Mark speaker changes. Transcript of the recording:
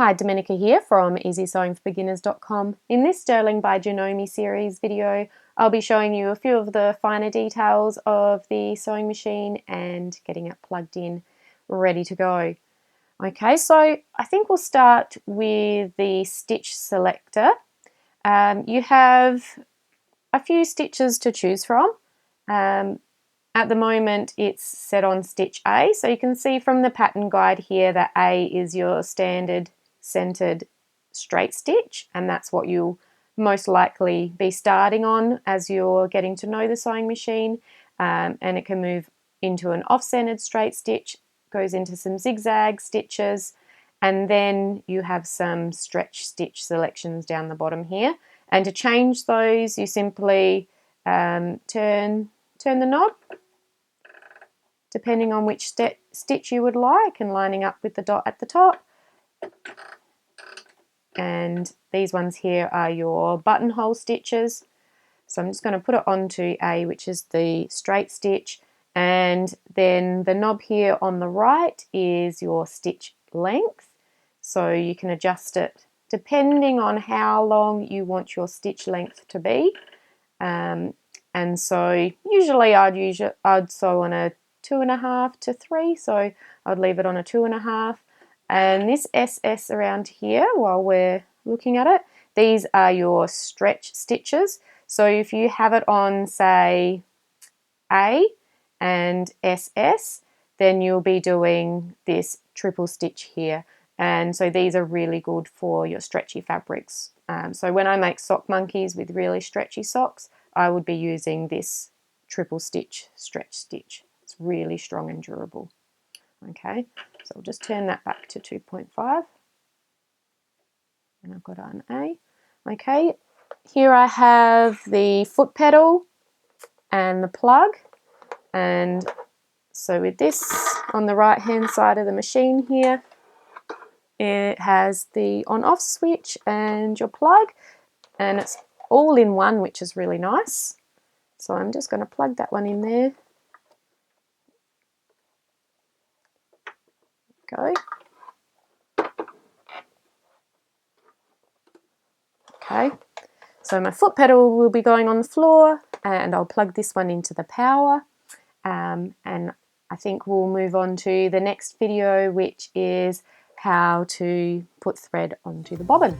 Speaker 1: Hi, Domenica here from easysewingforbeginners.com. In this Stirling by Janome series video, I'll be showing you a few of the finer details of the sewing machine and getting it plugged in, ready to go. Okay, so I think we'll start with the stitch selector. You have a few stitches to choose from. At the moment it's set on stitch A, so you can see from the pattern guide here that A is your standard centered straight stitch, and that's what you'll most likely be starting on as you're getting to know the sewing machine. And it can move into an off-centered straight stitch, goes into some zigzag stitches, and then you have some stretch stitch selections down the bottom here. And to change those, you simply turn the knob depending on which stitch you would like, and lining up with the dot at the top. And these ones here are your buttonhole stitches. So I'm just going to put it onto A, which is the straight stitch, and then the knob here on the right is your stitch length. So you can adjust it depending on how long you want your stitch length to be. And so usually I'd sew on a 2.5 to 3, so I'd leave it on a 2.5. And this SS around here, while we're looking at it, these are your stretch stitches. So if you have it on, say, A and SS, then you'll be doing this triple stitch here. And so these are really good for your stretchy fabrics. So when I make sock monkeys with really stretchy socks, I would be using this triple stitch stretch stitch. It's really strong and durable. Okay, so I'll just turn that back to 2.5, and I've got an A. Okay, here I have the foot pedal and the plug, and so with this on the right hand side of the machine here, it has the on-off switch and your plug, and it's all in one, which is really nice. So I'm just going to plug that one in there. Go. Okay, so my foot pedal will be going on the floor, and I'll plug this one into the power, and I think we'll move on to the next video, which is how to put thread onto the bobbin.